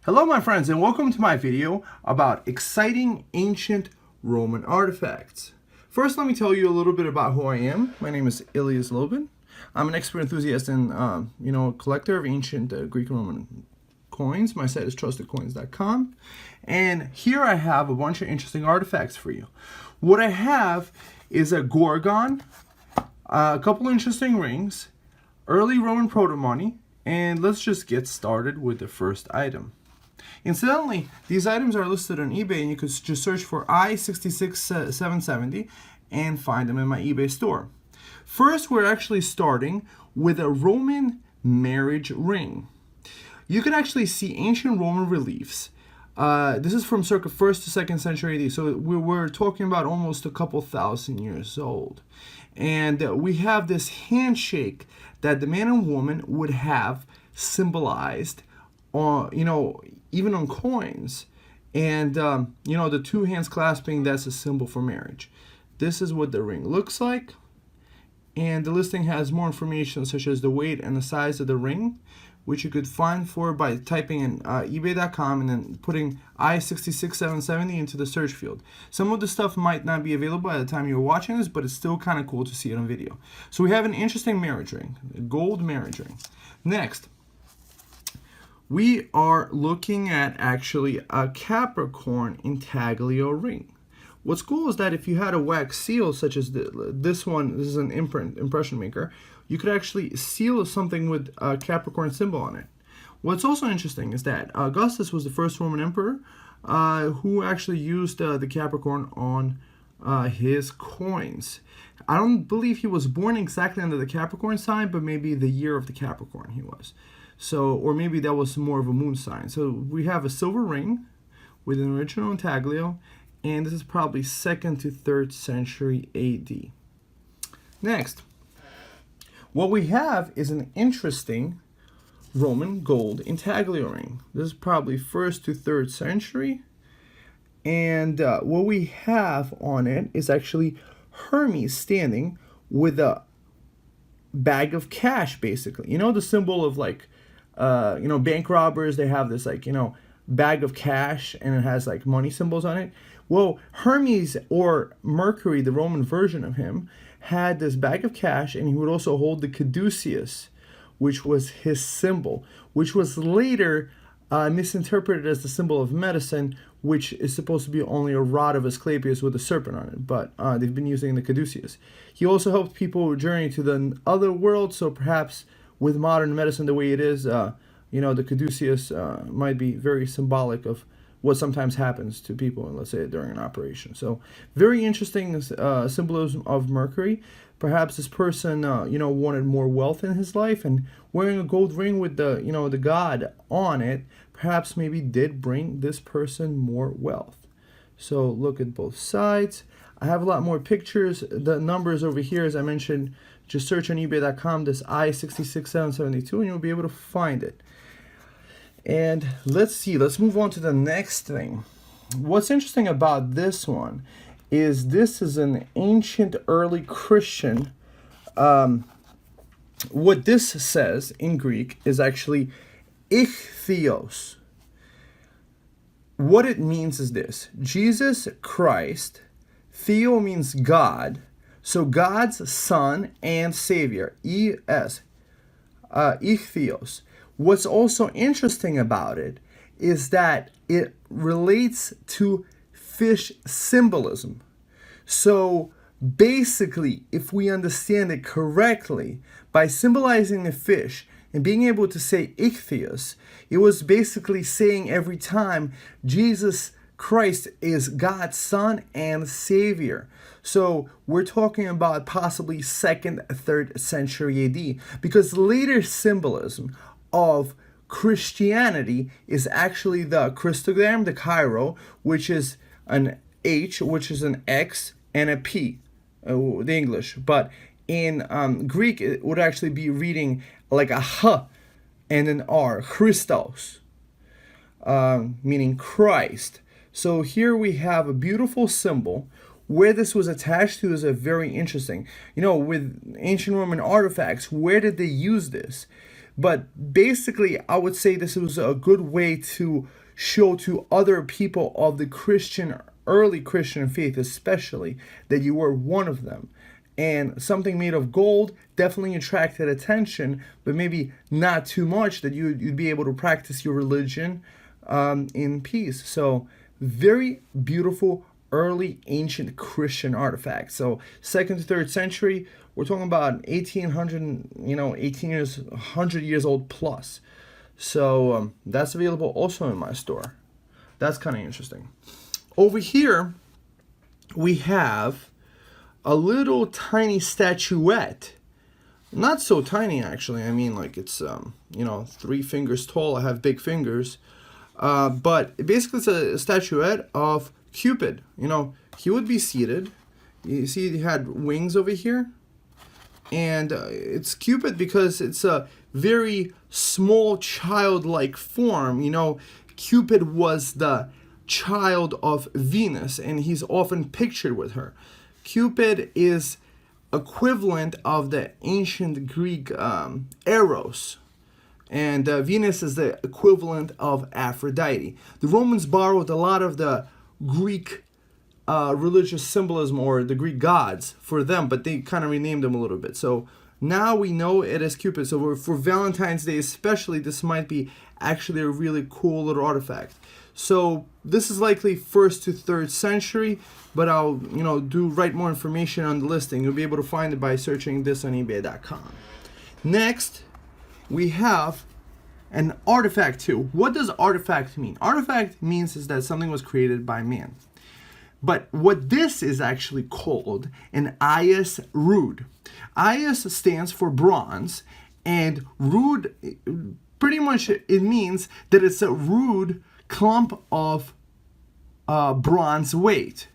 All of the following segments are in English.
Hello my friends, and welcome to my video about exciting ancient Roman artifacts. First, let me tell you a little bit about who I am. My name is Ilias Lobin. I'm an expert enthusiast and collector of ancient Greek and Roman coins. My site is TrustedCoins.com, and here I have a bunch of interesting artifacts for you. What I have is a gorgon, a couple interesting rings, early Roman proto-money, and let's just get started with the first item. Incidentally, these items are listed on eBay, and you could just search for I66770 and find them in my eBay store. First, we're actually starting with a Roman marriage ring. You can actually see ancient Roman reliefs. This is from circa 1st to 2nd century AD, so we're talking about almost a couple thousand years old. And we have this handshake that the man and woman would have symbolized on, even on coins. And, the two hands clasping, that's a symbol for marriage. This is what the ring looks like. And the listing has more information such as the weight and the size of the ring, which you could find for by typing in ebay.com and then putting I66770 into the search field. Some of the stuff might not be available by the time you're watching this, but it's still kind of cool to see it on video. So we have an interesting marriage ring, a gold marriage ring. Next, we are looking at actually a Capricorn Intaglio ring. What's cool is that if you had a wax seal such as this one, this is an impression maker, you could actually seal something with a Capricorn symbol on it. What's also interesting is that Augustus was the first Roman emperor who actually used the Capricorn on his coins. I don't believe he was born exactly under the Capricorn sign, but maybe the year of the Capricorn he was. So, or maybe that was more of a moon sign. So we have a silver ring with an original intaglio, and this is probably 2nd to 3rd century AD. Next, what we have is an interesting Roman gold intaglio ring. This is probably 1st to 3rd century. And what we have on it is actually Hermes standing with a bag of cash, basically. You know the symbol of bank robbers, they have this bag of cash and it has money symbols on it. Well, Hermes, or Mercury, the Roman version of him, had this bag of cash, and he would also hold the caduceus, which was his symbol, which was later misinterpreted as the symbol of medicine, which is supposed to be only a rod of Asclepius with a serpent on it, but they've been using the caduceus. He also helped people journey to the other world, so perhaps with modern medicine the way it is, the caduceus might be very symbolic of what sometimes happens to people, let's say, during an operation. So very interesting symbolism of Mercury. Perhaps this person, wanted more wealth in his life, and wearing a gold ring with the god on it, perhaps maybe did bring this person more wealth. So look at both sides. I have a lot more pictures. The numbers over here, as I mentioned, just search on ebay.com, this I66772, and you'll be able to find it. And let's move on to the next thing. What's interesting about this one is this is an ancient early Christian. What this says in Greek is actually ichthus. What it means is this: Jesus Christ, theo means God, so God's Son and Savior, ichthus. What's also interesting about it is that it relates to fish symbolism. So basically, if we understand it correctly, by symbolizing the fish and being able to say ichthus, it was basically saying every time Jesus Christ is God's Son and Savior. So we're talking about possibly 2nd, 3rd century AD, because later symbolism of Christianity is actually the Christogram, the Chi-Rho, which is an H, which is an X, and a P, the English. But in Greek, it would actually be reading like a H and an R, Christos, meaning Christ. So here we have a beautiful symbol. Where this was attached to is a very interesting. With ancient Roman artifacts, where did they use this? But basically, I would say this was a good way to show to other people of the early Christian faith especially, that you were one of them. And something made of gold definitely attracted attention, but maybe not too much, that you'd be able to practice your religion in peace. So very beautiful early ancient Christian artifacts. So 2nd to 3rd century, we're talking about 1800, 100 years old plus. So that's available also in my store. That's kind of interesting. Over here, we have a little tiny statuette. Not so tiny, actually. I mean, like, it's 3 fingers tall. I have big fingers. But basically it's a statuette of Cupid. He would be seated. You see he had wings over here. And it's Cupid because it's a very small childlike form. Cupid was the child of Venus, and he's often pictured with her. Cupid is equivalent of the ancient Greek Eros, and Venus is the equivalent of Aphrodite. The Romans borrowed a lot of the Greek religious symbolism, or the Greek gods, for them, but they kind of renamed them a little bit. So now we know it as Cupid. So for Valentine's Day especially, this might be actually a really cool little artifact. So this is likely 1st to 3rd century, but I'll write more information on the listing. You'll be able to find it by searching this on eBay.com. Next, we have an artifact too. What does artifact mean? Artifact means is that something was created by man. But what this is actually called an ichthus rude. Ichthus stands for bronze, and rude, pretty much it means that it's a rude clump of bronze weight.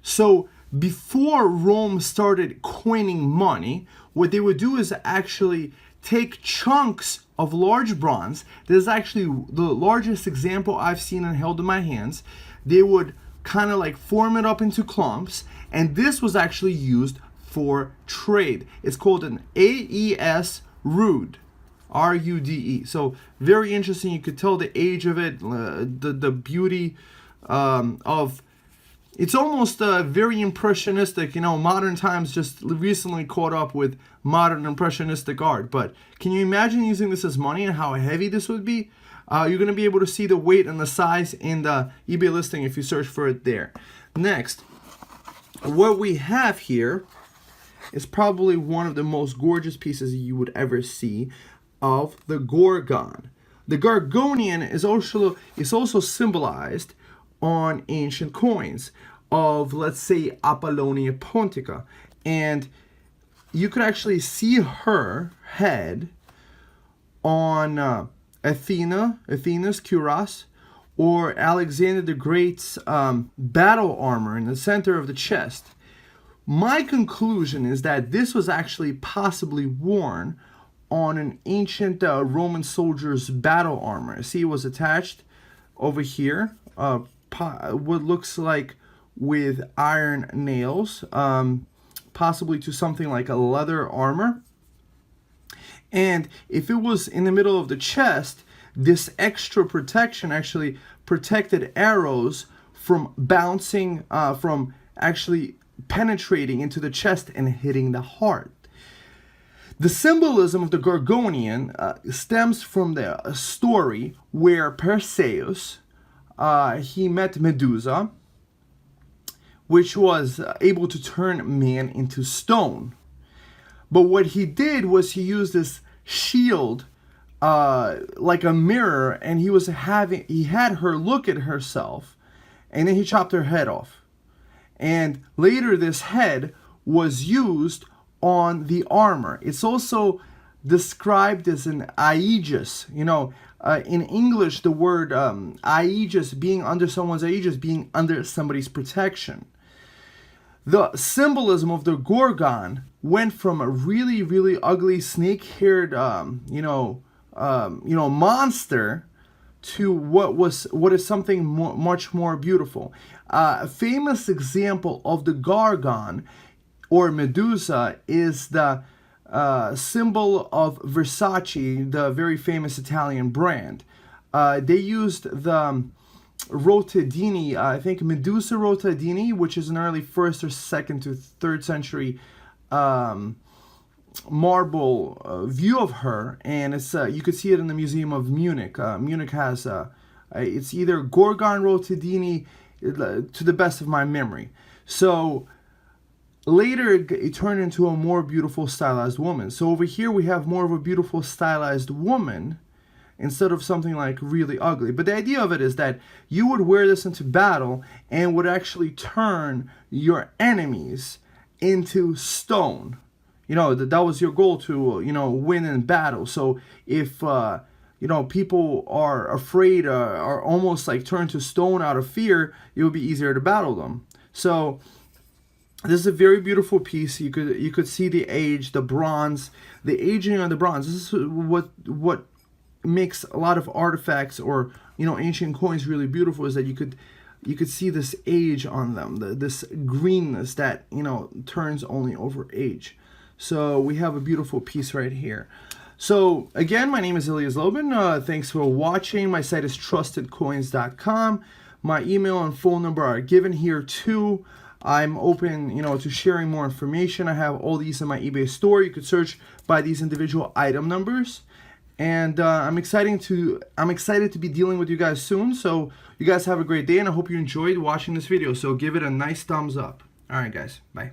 So before Rome started coining money, what they would do is actually take chunks of large bronze. This is actually the largest example I've seen and held in my hands. They would kind of like form it up into clumps, and this was actually used for trade. It's called an ichthus rude. R-U-D-E. So very interesting. You could tell the age of it, the beauty of. It's almost very impressionistic. Modern times just recently caught up with modern impressionistic art. But can you imagine using this as money and how heavy this would be? You're going to be able to see the weight and the size in the eBay listing if you search for it there. Next, what we have here is probably one of the most gorgeous pieces you would ever see of the Gorgon. The Gorgonian is also symbolized on ancient coins of, let's say, Apollonia Pontica. And you could actually see her head on Athena's cuirass, or Alexander the Great's battle armor in the center of the chest. My conclusion is that this was actually possibly worn on an ancient Roman soldier's battle armor. See, it was attached over here, what looks like with iron nails, possibly to something like a leather armor. And if it was in the middle of the chest, this extra protection actually protected arrows from bouncing, from actually penetrating into the chest and hitting the heart. The symbolism of the Gorgonian stems from the story where Perseus, he met Medusa, which was able to turn man into stone. But what he did was he used this shield like a mirror, and he had her look at herself, and then he chopped her head off. And later this head was used on the armor. It's also described as an aegis. In English, the word aegis, being under someone's aegis, being under somebody's protection. The symbolism of the Gorgon went from a really, really ugly snake-haired, monster to what is something much more beautiful. A famous example of the Gorgon or Medusa is the symbol of Versace, the very famous Italian brand. They used the rotadini, I think Medusa rotadini, which is an early 1st or 2nd to 3rd century marble view of her, and it's you could see it in the Museum of Munich. Munich has it's either Gorgon rotadini, to the best of my memory. So later it turned into a more beautiful stylized woman. So over here we have more of a beautiful stylized woman instead of something like really ugly. But the idea of it is that you would wear this into battle and would actually turn your enemies into stone. You know, that was your goal, to, you know, win in battle. So if, you know, people are afraid, are almost like turned to stone out of fear, it would be easier to battle them. So this is a very beautiful piece. You could see the age, the bronze, the aging on the bronze. This is what makes a lot of artifacts or, you know, ancient coins really beautiful, is that you could see this age on them, this greenness that, you know, turns only over age. So we have a beautiful piece right here. So again, my name is Elias Lobin. Thanks for watching. My site is TrustedCoins.com. My email and phone number are given here too. I'm open, you know, to sharing more information. I have all these in my eBay store. You could search by these individual item numbers. And I'm excited to be dealing with you guys soon. So you guys have a great day, and I hope you enjoyed watching this video. So give it a nice thumbs up. All right, guys. Bye.